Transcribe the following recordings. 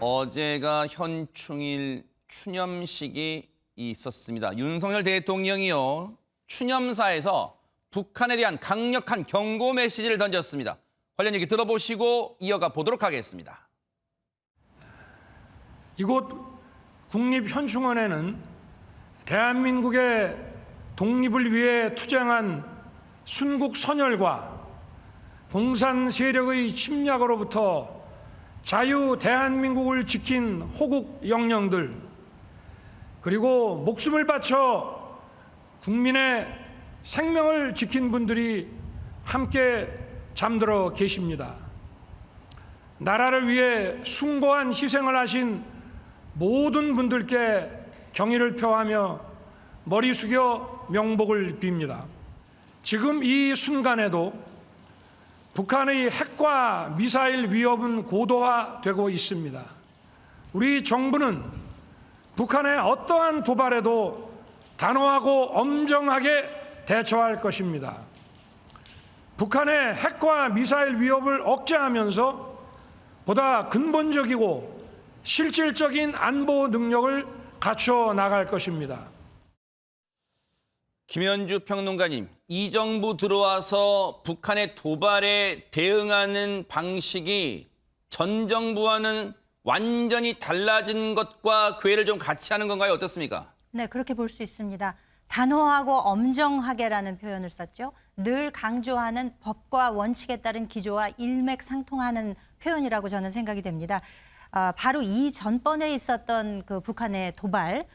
어제가 현충일 추념식이 있었습니다. 윤석열 대통령이요, 추념사에서 북한에 대한 강력한 경고 메시지를 던졌습니다. 관련 얘기 들어보시고 이어가 보도록 하겠습니다. 이곳 국립현충원에는 대한민국의 독립을 위해 투쟁한 순국 선열과 공산 세력의 침략으로부터 자유 대한민국을 지킨 호국 영령들, 그리고 목숨을 바쳐 국민의 생명을 지킨 분들이 함께 잠들어 계십니다. 나라를 위해 숭고한 희생을 하신 모든 분들께 경의를 표하며 머리 숙여 명복을 빕니다. 지금 이 순간에도 북한의 핵과 미사일 위협은 고도화되고 있습니다. 우리 정부는 북한의 어떠한 도발에도 단호하고 엄정하게 대처할 것입니다. 북한의 핵과 미사일 위협을 억제하면서 보다 근본적이고 실질적인 안보 능력을 갖춰 나갈 것입니다. 김현주 평론가님, 이 정부 들어와서 북한의 도발에 대응하는 방식이 전 정부와는 완전히 달라진 것과 궤를 좀 같이 하는 건가요? 어떻습니까? 네, 그렇게 볼 수 있습니다. 단호하고 엄정하게라는 표현을 썼죠. 늘 강조하는 법과 원칙에 따른 기조와 일맥상통하는 표현이라고 저는 생각이 됩니다. 바로 이 전번에 있었던 그 북한의 도발,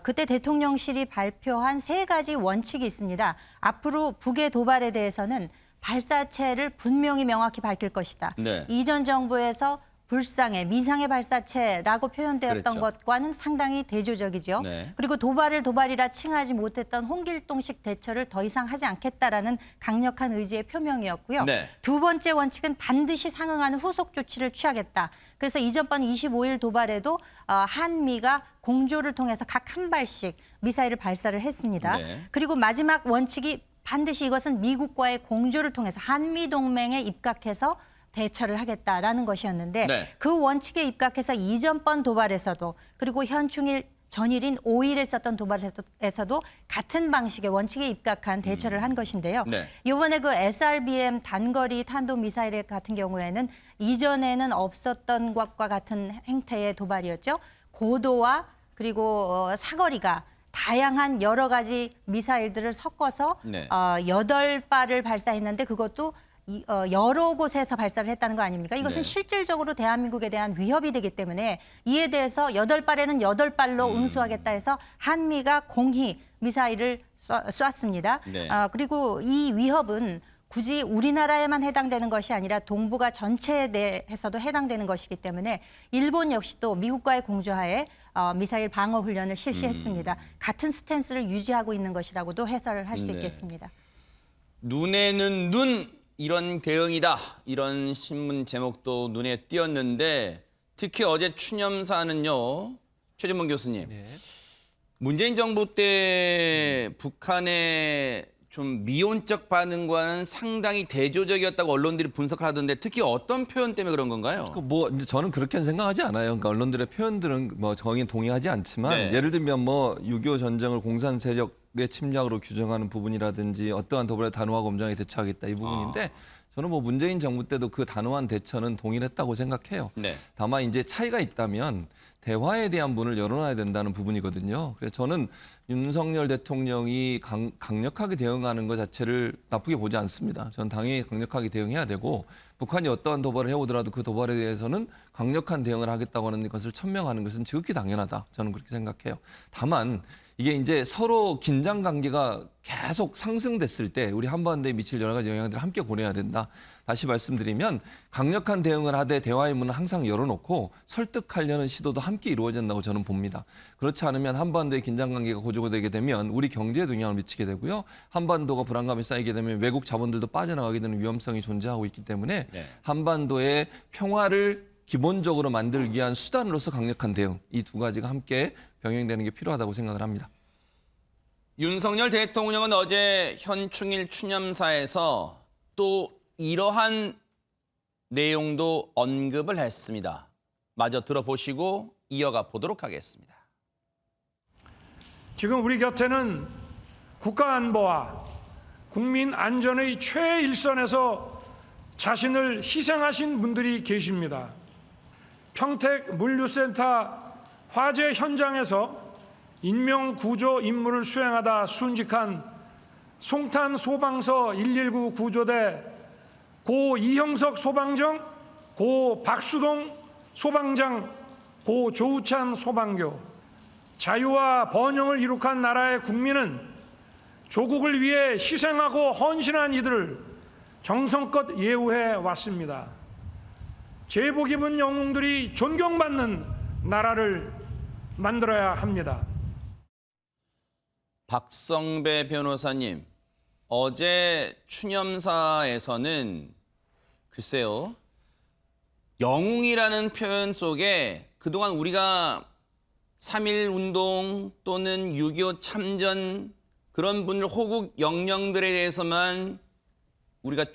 그때 대통령실이 발표한 3가지 원칙이 있습니다. 앞으로 북의 도발에 대해서는 발사체를 분명히 명확히 밝힐 것이다. 네. 이전 정부에서 불상의, 미상의 발사체라고 표현되었던 그랬죠. 것과는 상당히 대조적이죠. 네. 그리고 도발을 도발이라 칭하지 못했던 홍길동식 대처를 더 이상 하지 않겠다라는 강력한 의지의 표명이었고요. 네. 두 번째 원칙은 반드시 상응하는 후속 조치를 취하겠다. 그래서 이전번 25일 도발에도 한미가 공조를 통해서 각 한 발씩 미사일을 발사를 했습니다. 네. 그리고 마지막 원칙이 반드시 이것은 미국과의 공조를 통해서 한미동맹에 입각해서 대처를 하겠다라는 것이었는데 네. 그 원칙에 입각해서 이전번 도발에서도 그리고 현충일 전일인 5일에 있었던 도발에서도 같은 방식의 원칙에 입각한 대처를 한 것인데요. 네. 이번에 그 SRBM 단거리 탄도미사일 같은 경우에는 이전에는 없었던 것과 같은 행태의 도발이었죠. 고도와 그리고 사거리가 다양한 여러 가지 미사일들을 섞어서 네. 8발을 발사했는데 그것도 여러 곳에서 발사를 했다는 거 아닙니까? 이것은 네. 실질적으로 대한민국에 대한 위협이 되기 때문에 이에 대해서 8발에는 8발로 응수하겠다 해서 한미가 공히 미사일을 쐈습니다. 네. 그리고 이 위협은 굳이 우리나라에만 해당되는 것이 아니라 동북아 전체에 대해서도 해당되는 것이기 때문에 일본 역시도 미국과의 공조하에 미사일 방어 훈련을 실시했습니다. 같은 스탠스를 유지하고 있는 것이라고도 해설을 할 수 네. 있겠습니다. 눈에는 눈, 이런 대응이다. 이런 신문 제목도 눈에 띄었는데 특히 어제 추념사는요. 최진봉 교수님. 네. 문재인 정부 때 북한의 좀 미온적 반응과는 상당히 대조적이었다고 언론들이 분석하던데 특히 어떤 표현 때문에 그런 건가요? 뭐 이제 저는 그렇게는 생각하지 않아요. 그러니까 언론들의 표현들은 뭐 정의는 동의하지 않지만 네. 예를 들면 뭐 6.25 전쟁을 공산 세력의 침략으로 규정하는 부분이라든지 어떠한 도발에 단호하고 엄정하게 대처하겠다 이 부분인데 저는 뭐 문재인 정부 때도 그 단호한 대처는 동일했다고 생각해요. 네. 다만 이제 차이가 있다면 대화에 대한 문을 열어놔야 된다는 부분이거든요. 그래서 저는 윤석열 대통령이 강력하게 대응하는 것 자체를 나쁘게 보지 않습니다. 저는 당연히 강력하게 대응해야 되고 북한이 어떠한 도발을 해오더라도 그 도발에 대해서는 강력한 대응을 하겠다고 하는 것을 천명하는 것은 지극히 당연하다. 저는 그렇게 생각해요. 다만 이게 이제 서로 긴장 관계가 계속 상승됐을 때 우리 한반도에 미칠 여러 가지 영향들을 함께 고려해야 된다. 다시 말씀드리면 강력한 대응을 하되 대화의 문을 항상 열어놓고 설득하려는 시도도 함께 이루어진다고 저는 봅니다. 그렇지 않으면 한반도의 긴장 관계가 고조되게 되면 우리 경제에도 영향을 미치게 되고요. 한반도가 불안감이 쌓이게 되면 외국 자본들도 빠져나가게 되는 위험성이 존재하고 있기 때문에 네. 한반도의 평화를 기본적으로 만들기 위한 수단으로서 강력한 대응, 이 두 가지가 함께 병행되는 게 필요하다고 생각을 합니다. 윤석열 대통령은 어제 현충일 추념사에서 또 이러한 내용도 언급을 했습니다. 마저 들어보시고 이어가 보도록 하겠습니다. 지금 우리 곁에는 국가 안보와 국민 안전의 최일선에서 자신을 희생하신 분들이 계십니다. 평택 물류센터 화재 현장에서 인명구조 임무를 수행하다 순직한 송탄 소방서 119 구조대 고 이형석 소방정, 고 박수동 소방장, 고 조우찬 소방교, 자유와 번영을 이룩한 나라의 국민은 조국을 위해 희생하고 헌신한 이들을 정성껏 예우해 왔습니다. 제복 입은 영웅들이 존경받는 나라를 만들어야 합니다. 박성배 변호사님, 어제 추념사에서는 글쎄요, 영웅이라는 표현 속에 그동안 우리가 3.1 운동 또는 6.25 참전 그런 분들 호국 영령들에 대해서만 우리가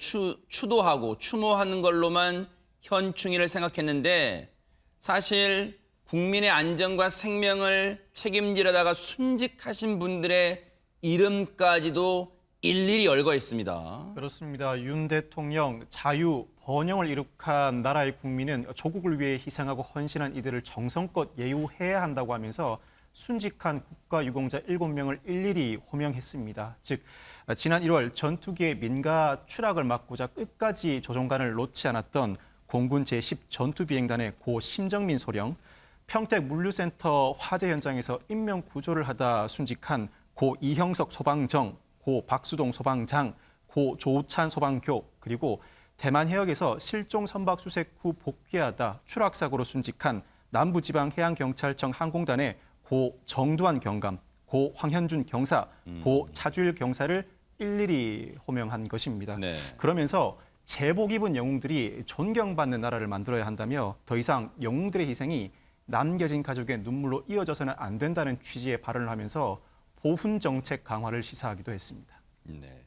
추도하고 추모하는 걸로만 현충일을 생각했는데 사실 국민의 안전과 생명을 책임지려다가 순직하신 분들의 이름까지도 일일이 열거 있습니다. 그렇습니다. 윤 대통령 자유, 번영을 이룩한 나라의 국민은 조국을 위해 희생하고 헌신한 이들을 정성껏 예우해야 한다고 하면서 순직한 국가유공자 7명을 일일이 호명했습니다. 즉 지난 1월 전투기의 민가 추락을 막고자 끝까지 조종간을 놓지 않았던 공군 제10전투비행단의 고 심정민 소령, 평택 물류센터 화재 현장에서 인명구조를 하다 순직한 고 이형석 소방정, 고 박수동 소방장, 고 조우찬 소방교, 그리고 대만 해역에서 실종 선박 수색 후 복귀하다 추락사고로 순직한 남부지방해양경찰청 항공단의 고 정두환 경감, 고 황현준 경사, 고 차주일 경사를 일일이 호명한 것입니다. 네. 그러면서 제복 입은 영웅들이 존경받는 나라를 만들어야 한다며 더 이상 영웅들의 희생이 남겨진 가족의 눈물로 이어져서는 안 된다는 취지의 발언을 하면서 보훈 정책 강화를 시사하기도 했습니다. 네.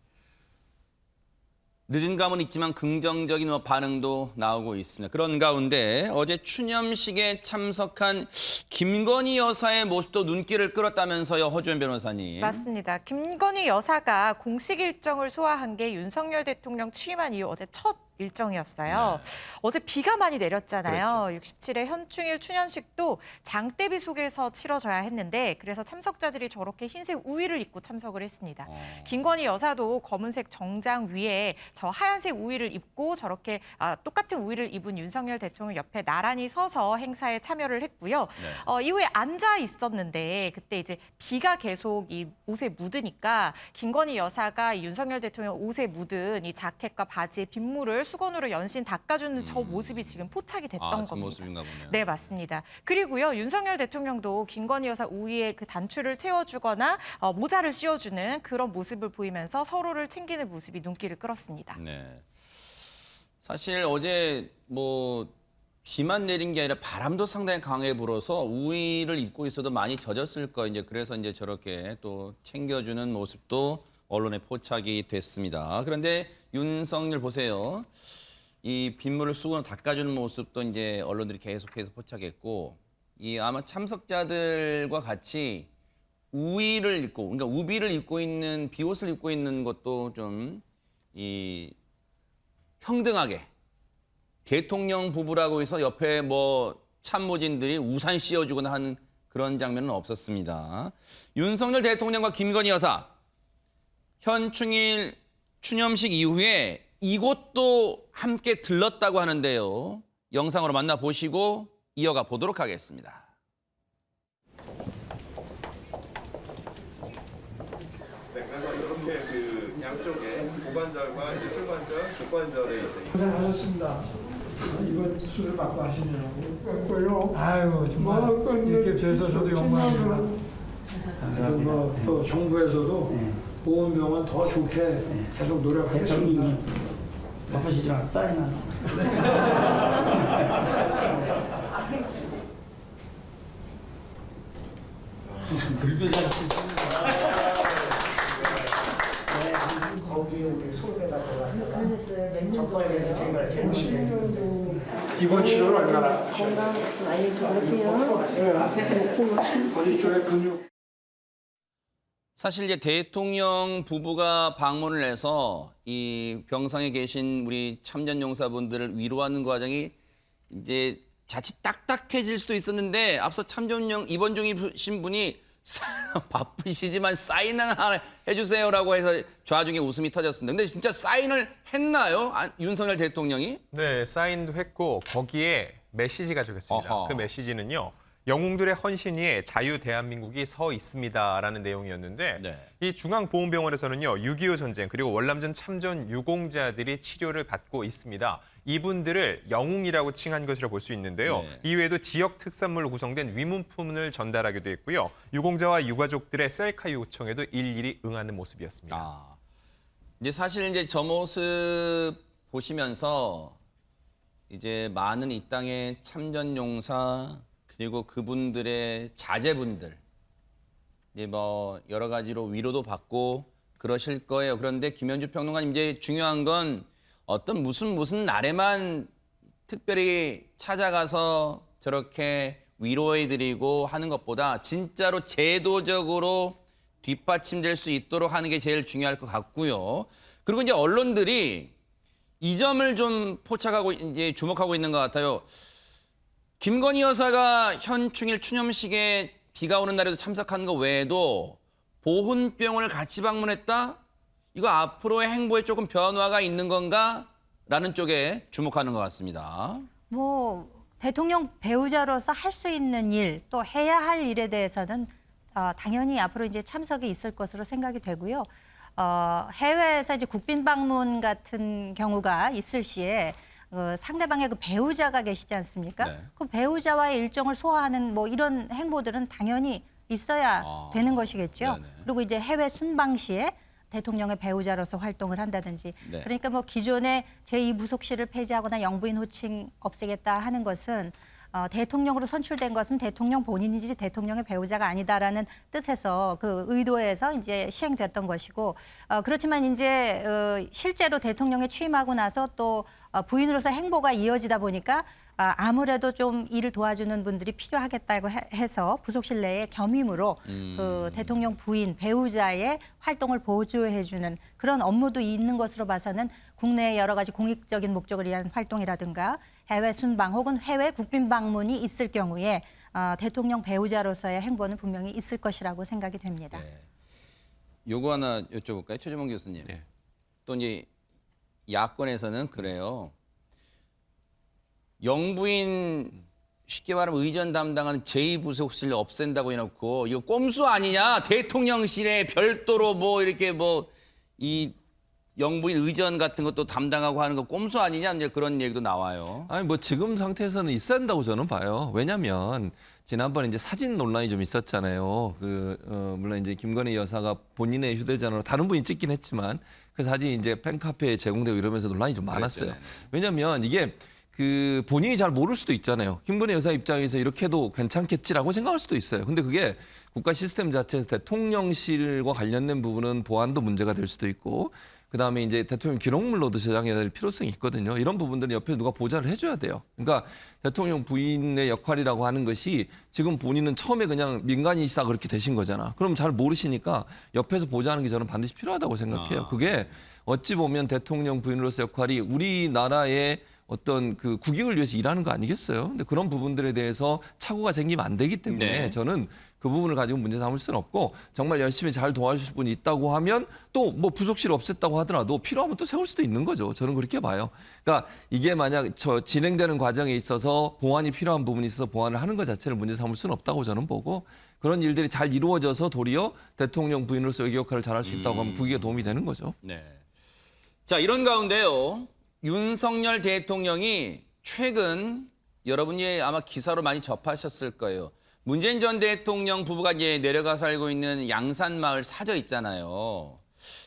늦은 감은 있지만 긍정적인 반응도 나오고 있습니다. 그런 가운데 어제 추념식에 참석한 김건희 여사의 모습도 눈길을 끌었다면서요, 허주연 변호사님. 맞습니다. 김건희 여사가 공식 일정을 소화한 게 윤석열 대통령 취임한 이후 어제 첫 일정이었어요. 네. 어제 비가 많이 내렸잖아요. 그랬죠. 67회 현충일 추념식도 장대비 속에서 치러져야 했는데 그래서 참석자들이 저렇게 흰색 우위를 입고 참석을 했습니다. 김건희 여사도 검은색 정장 위에 저 하얀색 우위를 입고 저렇게 똑같은 우위를 입은 윤석열 대통령 옆에 나란히 서서 행사에 참여를 했고요. 네. 이후에 앉아 있었는데 그때 이제 비가 계속 이 옷에 묻으니까 김건희 여사가 이 윤석열 대통령 옷에 묻은 이 자켓과 바지의 빗물을 수건으로 연신 닦아주는 저 모습이 지금 포착이 됐던 그 겁니다. 모습인가 보네요. 네, 맞습니다. 그리고요, 윤석열 대통령도 김건희 여사 우위에 그 단추를 채워주거나 모자를 씌워주는 그런 모습을 보이면서 서로를 챙기는 모습이 눈길을 끌었습니다. 네. 사실 어제 비만 내린 게 아니라 바람도 상당히 강하게 불어서 우위를 입고 있어도 많이 젖었을 거예요. 이제 그래서 이제 저렇게 또 챙겨주는 모습도 언론에 포착이 됐습니다. 그런데 윤석열 보세요. 이 빗물을 수건으로 닦아주는 모습도 이제 언론들이 계속해서 포착했고, 이 아마 참석자들과 같이 우위를 입고, 그러니까 우비를 입고 있는 비옷을 입고 있는 것도 좀 이 평등하게 대통령 부부라고 해서 옆에 참모진들이 우산 씌워주거나 하는 그런 장면은 없었습니다. 윤석열 대통령과 김건희 여사 현충일 추념식 이후에 이곳도 함께 들렀다고 하는데요. 영상으로 만나보시고 이어가 보도록 하겠습니다. 네, 그래서 이렇게 그 양쪽에 고관절과 이제 승관절, 족관절에 이제 고생하셨습니다. 이번 수술 받고 하시느라고. 아유, 정말 이렇게 돼서 저도 영광입니다. 또 정부에서도 보건병원 더 좋게 계속 노력하겠습니다. 바쁘시지만 사인 하나. 글도 잘 쓰십니다. 거기에 우리 소개가 들어왔다가 정말 정말 재밌는 입원 치료를 얼마나 하셔야 건강 많이 좋으세요. 어디 쪽에 근육 사실 이제 대통령 부부가 방문을 해서 이 병상에 계신 우리 참전용사분들을 위로하는 과정이 이제 자칫 딱딱해질 수도 있었는데 앞서 참전용 입원 중이신 분이 바쁘시지만 사인을 하나 해주세요라고 해서 좌중에 웃음이 터졌습니다. 근데 진짜 사인을 했나요? 윤석열 대통령이? 네, 사인도 했고 거기에 메시지가 적혔습니다. 어허. 그 메시지는요. 영웅들의 헌신 위에 자유 대한민국이 서 있습니다라는 내용이었는데 네. 이 중앙보훈병원에서는요. 6.25 전쟁 그리고 월남전 참전 유공자들이 치료를 받고 있습니다. 이분들을 영웅이라고 칭한 것이라 볼 수 있는데요. 네. 이외에도 지역 특산물로 구성된 위문품을 전달하기도 했고요. 유공자와 유가족들의 셀카 요청에도 일일이 응하는 모습이었습니다. 아, 이제 사실 이제 저 모습 보시면서 이제 많은 이 땅의 참전용사 그리고 그분들의 자제분들 이제 뭐 여러 가지로 위로도 받고 그러실 거예요. 그런데 김현주 평론가님 이제 중요한 건 어떤 무슨 날에만 특별히 찾아가서 저렇게 위로해드리고 하는 것보다 진짜로 제도적으로 뒷받침될 수 있도록 하는 게 제일 중요할 것 같고요. 그리고 이제 언론들이 이 점을 좀 포착하고 이제 주목하고 있는 것 같아요. 김건희 여사가 현충일 추념식에 비가 오는 날에도 참석하는 것 외에도 보훈병원을 같이 방문했다? 이거 앞으로의 행보에 조금 변화가 있는 건가? 라는 쪽에 주목하는 것 같습니다. 뭐 대통령 배우자로서 할 수 있는 일, 또 해야 할 일에 대해서는 당연히 앞으로 이제 참석이 있을 것으로 생각이 되고요. 해외에서 이제 국빈 방문 같은 경우가 있을 시에 상대방의 그 배우자가 계시지 않습니까? 네. 그 배우자와의 일정을 소화하는 뭐 이런 행보들은 당연히 있어야 되는 것이겠죠. 네네. 그리고 이제 해외 순방 시에 대통령의 배우자로서 활동을 한다든지 네. 그러니까 뭐 기존의 제2부속실을 폐지하거나 영부인 호칭 없애겠다 하는 것은 대통령으로 선출된 것은 대통령 본인이지 대통령의 배우자가 아니다라는 뜻에서 그 의도에서 이제 시행됐던 것이고 그렇지만 이제 실제로 대통령에 취임하고 나서 또 부인으로서 행보가 이어지다 보니까 아무래도 좀 일을 도와주는 분들이 필요하겠다고 해서 부속실 내에 겸임으로 그 대통령 부인 배우자의 활동을 보조해주는 그런 업무도 있는 것으로 봐서는 국내의 여러 가지 공익적인 목적을 위한 활동이라든가 해외 순방 혹은 해외 국빈 방문이 있을 경우에 대통령 배우자로서의 행보는 분명히 있을 것이라고 생각이 됩니다. 네. 요거 하나 여쭤볼까요? 최재봉 교수님. 네. 또 이제 야권에서는 그래요. 영부인 쉽게 말하면 의전 담당하는 제2부속실 없앤다고 해놓고 이거 꼼수 아니냐? 대통령실에 별도로 뭐 이렇게 뭐 이 영부인 의전 같은 것도 담당하고 하는 거 꼼수 아니냐? 이제 그런 얘기도 나와요. 아니 뭐 지금 상태에서는 있어야 한다고 저는 봐요. 왜냐하면 지난번에 이제 사진 논란이 좀 있었잖아요. 물론 이제 김건희 여사가 본인의 휴대전화로 다른 분이 찍긴 했지만 그 사진이 이제 팬카페에 제공되고 이러면서 논란이 좀 많았어요. 그랬죠, 왜냐하면 이게 그 본인이 잘 모를 수도 있잖아요. 김건희 여사 입장에서 이렇게 해도 괜찮겠지라고 생각할 수도 있어요. 근데 그게 국가 시스템 자체에서 대통령실과 관련된 부분은 보안도 문제가 될 수도 있고 그다음에 이제 대통령 기록물로도 저장해야 될 필요성이 있거든요. 이런 부분들은 옆에 누가 보좌를 해줘야 돼요. 그러니까 대통령 부인의 역할이라고 하는 것이 지금 본인은 처음에 그냥 민간인이시다 그렇게 되신 거잖아. 그럼 잘 모르시니까 옆에서 보좌하는 게 저는 반드시 필요하다고 생각해요. 그게 어찌 보면 대통령 부인으로서 역할이 우리나라의 어떤 그 국익을 위해서 일하는 거 아니겠어요? 근데 그런 부분들에 대해서 착오가 생기면 안 되기 때문에 네. 저는 그 부분을 가지고 문제 삼을 수는 없고 정말 열심히 잘 도와주실 분이 있다고 하면 또 뭐 부속실 없앴다고 하더라도 필요하면 또 세울 수도 있는 거죠. 저는 그렇게 봐요. 그러니까 이게 만약 진행되는 과정에 있어서 보완이 필요한 부분이 있어서 보완을 하는 것 자체를 문제 삼을 수는 없다고 저는 보고 그런 일들이 잘 이루어져서 도리어 대통령 부인으로서 외교 역할을 잘할 수 있다고 하면 국익에 도움이 되는 거죠. 네. 자, 이런 가운데요. 윤석열 대통령이 최근 여러분이 아마 기사로 많이 접하셨을 거예요. 문재인 전 대통령 부부가 이제 내려가 살고 있는 양산마을 사저 있잖아요.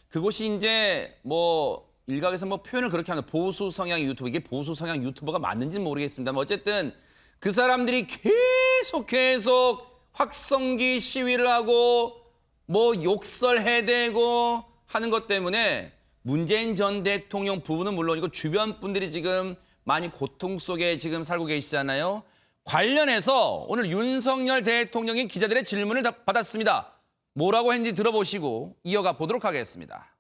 그곳이 이제 뭐 일각에서 뭐 표현을 그렇게 하는 보수 성향 유튜버, 이게 보수 성향 유튜버가 맞는지는 모르겠습니다만 어쨌든 그 사람들이 계속 확성기 시위를 하고 뭐 욕설해대고 하는 것 때문에 문재인 전 대통령 부부는 물론이고 주변 분들이 지금 많이 고통 속에 지금 살고 계시잖아요. 관련해서 오늘 윤석열 대통령이 기자들의 질문을 받았습니다. 뭐라고 했는지 들어보시고 이어가 보도록 하겠습니다.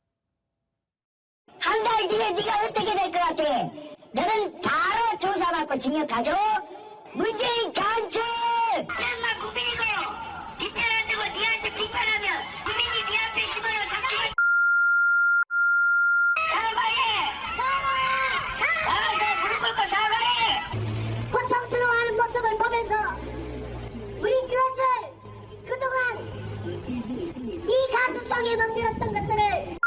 한 달 뒤에 네가 어떻게 될 것 같아? 너는 바로 조사받고 징역하죠? 문재인 간첩! 정말 국민이고 비판 안 주고 니한테 비판하면 국민이 니 앞에 심어놓은 상처를 사과해! 나가서 무릎 꿇고 사과해! 고통스러워하는 모습을 보면서 우리 그것을 그동안 이 가슴속에 멍들었던 것들을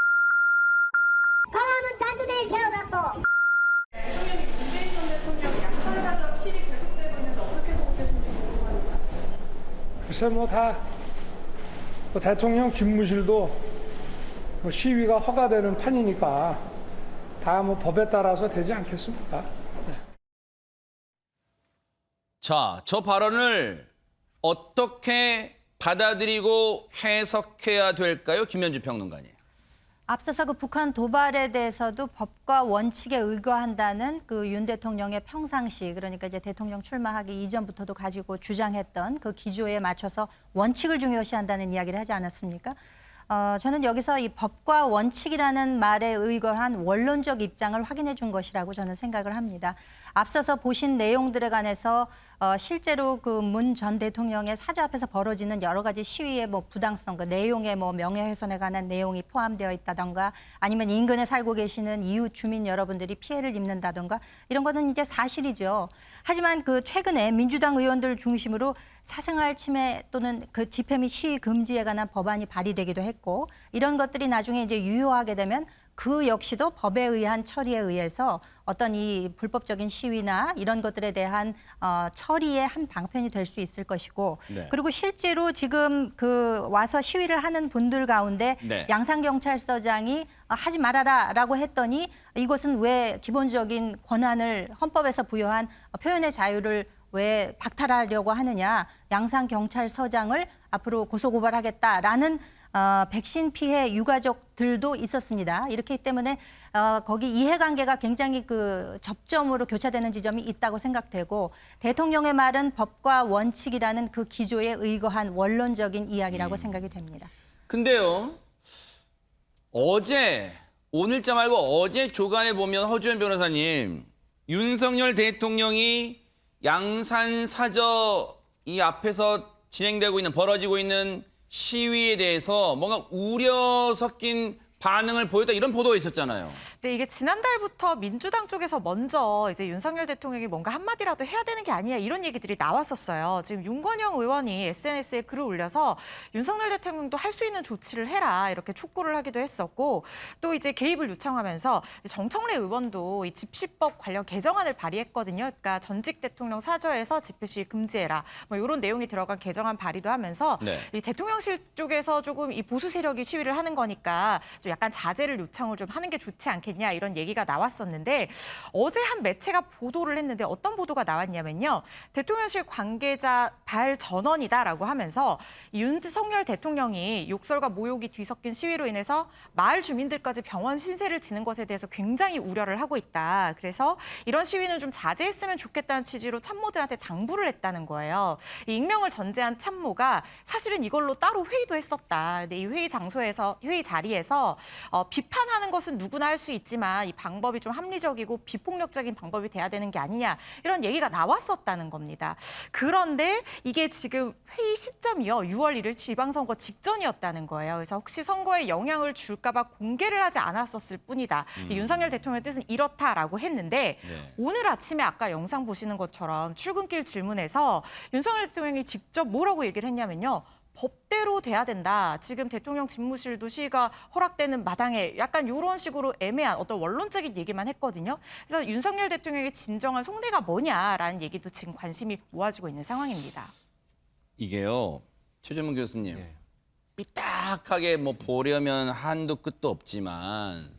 바람은 단두대에 세워갖고 글쎄 대통령 집무실도 시위가 허가되는 판이니까 다 법에 따라서 되지 않겠습니까? 자, 저 발언을 어떻게 받아들이고 해석해야 될까요? 김현주 평론가님. 앞서서 그 북한 도발에 대해서도 법과 원칙에 의거한다는 그 윤 대통령의 평상시, 그러니까 이제 대통령 출마하기 이전부터도 가지고 주장했던 그 기조에 맞춰서 원칙을 중요시한다는 이야기를 하지 않았습니까? 저는 여기서 이 법과 원칙이라는 말에 의거한 원론적 입장을 확인해 준 것이라고 저는 생각을 합니다. 앞서서 보신 내용들에 관해서 실제로 그 문 전 대통령의 사저 앞에서 벌어지는 여러 가지 시위의 뭐 부당성, 그 내용에 뭐 명예훼손에 관한 내용이 포함되어 있다던가 아니면 인근에 살고 계시는 이웃 주민 여러분들이 피해를 입는다던가 이런 거는 이제 사실이죠. 하지만 그 최근에 민주당 의원들 중심으로 사생활 침해 또는 그 집회 및 시위 금지에 관한 법안이 발의되기도 했고 이런 것들이 나중에 이제 유효하게 되면 그 역시도 법에 의한 처리에 의해서 어떤 이 불법적인 시위나 이런 것들에 대한 처리의 한 방편이 될 수 있을 것이고 네. 그리고 실제로 지금 그 와서 시위를 하는 분들 가운데 네. 양산경찰서장이 하지 말아라라고 했더니 이것은 왜 기본적인 권한을 헌법에서 부여한 표현의 자유를 왜 박탈하려고 하느냐. 양산경찰서장을 앞으로 고소고발하겠다라는 백신 피해 유가족들도 있었습니다. 이렇기 때문에 거기 이해관계가 굉장히 그 접점으로 교차되는 지점이 있다고 생각되고 대통령의 말은 법과 원칙이라는 그 기조에 의거한 원론적인 이야기라고 생각이 됩니다. 근데요, 오늘자 말고 어제 조간에 보면 허주현 변호사님, 윤석열 대통령이 양산 사저 이 앞에서 벌어지고 있는 시위에 대해서 뭔가 우려 섞인 반응을 보였다 이런 보도가 있었잖아요. 네, 이게 지난달부터 민주당 쪽에서 먼저 이제 윤석열 대통령이 뭔가 한마디라도 해야 되는 게 아니냐 이런 얘기들이 나왔었어요. 지금 윤건영 의원이 SNS에 글을 올려서 윤석열 대통령도 할 수 있는 조치를 해라 이렇게 촉구를 하기도 했었고 또 이제 개입을 요청하면서 정청래 의원도 이 집시법 관련 개정안을 발의했거든요. 그러니까 전직 대통령 사저에서 집회 시위 금지해라 뭐 이런 내용이 들어간 개정안 발의도 하면서 네. 이 대통령실 쪽에서 조금 이 보수 세력이 시위를 하는 거니까 좀 약간 자제를 요청을 좀 하는 게 좋지 않겠냐 이런 얘기가 나왔었는데 어제 한 매체가 보도를 했는데 어떤 보도가 나왔냐면요. 대통령실 관계자 발전원이다라고 하면서 윤석열 대통령이 욕설과 모욕이 뒤섞인 시위로 인해서 마을 주민들까지 병원 신세를 지는 것에 대해서 굉장히 우려를 하고 있다. 그래서 이런 시위는 좀 자제했으면 좋겠다는 취지로 참모들한테 당부를 했다는 거예요. 이 익명을 전제한 참모가 사실은 이걸로 따로 회의도 했었다. 근데 이 회의 자리에서 비판하는 것은 누구나 할 수 있지만 이 방법이 좀 합리적이고 비폭력적인 방법이 돼야 되는 게 아니냐 이런 얘기가 나왔었다는 겁니다. 그런데 이게 지금 회의 시점이요. 6월 1일 지방선거 직전이었다는 거예요. 그래서 혹시 선거에 영향을 줄까 봐 공개를 하지 않았었을 뿐이다. 이 윤석열 대통령의 뜻은 이렇다라고 했는데 네. 오늘 아침에 아까 영상 보시는 것처럼 출근길 질문에서 윤석열 대통령이 직접 뭐라고 얘기를 했냐면요. 법대로 돼야 된다. 지금 대통령 집무실도 시위가 허락되는 마당에 약간 이런 식으로 애매한 어떤 원론적인 얘기만 했거든요. 그래서 윤석열 대통령의 진정한 속내가 뭐냐라는 얘기도 지금 관심이 모아지고 있는 상황입니다. 이게요, 최재문 교수님, 예. 삐딱하게 뭐 보려면 한도 끝도 없지만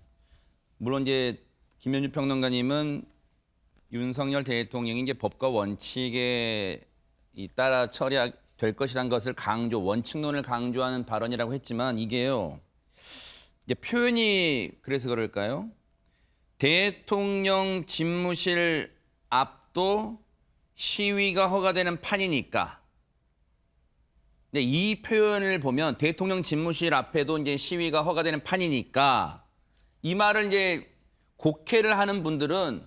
물론 이제 김현주 평론가님은 윤석열 대통령이 이제 법과 원칙에 따라 처리될 것이란 것을 원칙론을 강조하는 발언이라고 했지만 이게요, 이제 표현이 그래서 그럴까요? 대통령 집무실 앞도 시위가 허가되는 판이니까. 근데 이 표현을 보면 대통령 집무실 앞에도 이제 시위가 허가되는 판이니까 이 말을 이제 곡해를 하는 분들은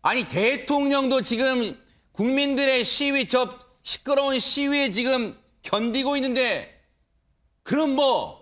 아니 대통령도 지금 국민들의 시위 저 시끄러운 시위에 지금 견디고 있는데 그럼 뭐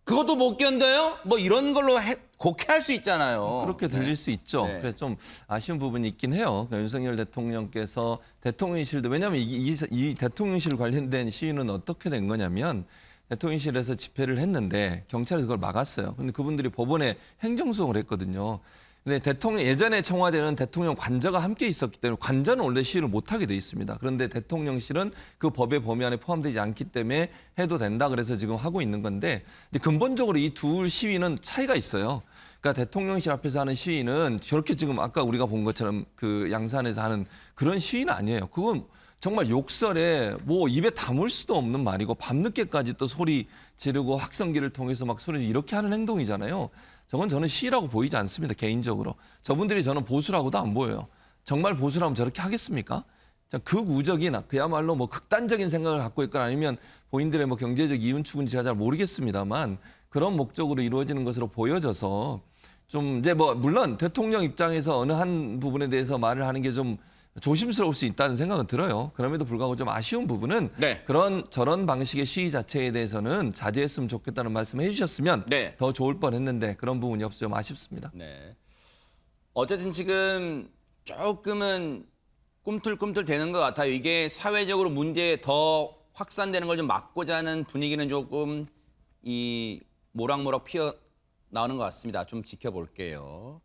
그것도 못 견뎌요? 뭐 이런 걸로 곡해할 수 있잖아요. 그렇게 들릴 수 있죠. 네. 그래서 좀 아쉬운 부분이 있긴 해요. 그러니까 윤석열 대통령께서 대통령실도 왜냐하면 이 대통령실 관련된 시위는 어떻게 된 거냐면 대통령실에서 집회를 했는데 경찰에서 그걸 막았어요. 근데 그분들이 법원에 행정소송을 했거든요. 근데 대통령 예전에 청와대는 대통령 관저가 함께 있었기 때문에 관저는 원래 시위를 못하게 돼 있습니다. 그런데 대통령실은 그 법의 범위 안에 포함되지 않기 때문에 해도 된다 그래서 지금 하고 있는 건데 이제 근본적으로 이 둘 시위는 차이가 있어요. 그러니까 대통령실 앞에서 하는 시위는 저렇게 지금 아까 우리가 본 것처럼 그 양산에서 하는 그런 시위는 아니에요. 그건 정말 욕설에 뭐 입에 담을 수도 없는 말이고 밤늦게까지 또 소리 지르고 확성기를 통해서 막 소리 이렇게 하는 행동이잖아요. 저는 시위라고 보이지 않습니다. 개인적으로. 저분들이 저는 보수라고도 안 보여요. 정말 보수라면 저렇게 하겠습니까? 극우적인 그야말로 뭐 극단적인 생각을 갖고 있거나 아니면 본인들의 뭐 경제적 이윤 추구인지 제가 잘 모르겠습니다만 그런 목적으로 이루어지는 것으로 보여져서 좀 이제 뭐 물론 대통령 입장에서 어느 한 부분에 대해서 말을 하는 게 좀 조심스러울 수 있다는 생각은 들어요. 그럼에도 불구하고 좀 아쉬운 부분은 네. 저런 방식의 시위 자체에 대해서는 자제했으면 좋겠다는 말씀을 해주셨으면 네. 더 좋을 뻔했는데 그런 부분이 없어 좀 아쉽습니다. 네. 어쨌든 지금 조금은 꿈틀꿈틀 되는 것 같아요. 이게 사회적으로 문제 더 확산되는 걸 좀 막고자 하는 분위기는 조금 이 모락모락 피어 나오는 것 같습니다. 좀 지켜볼게요.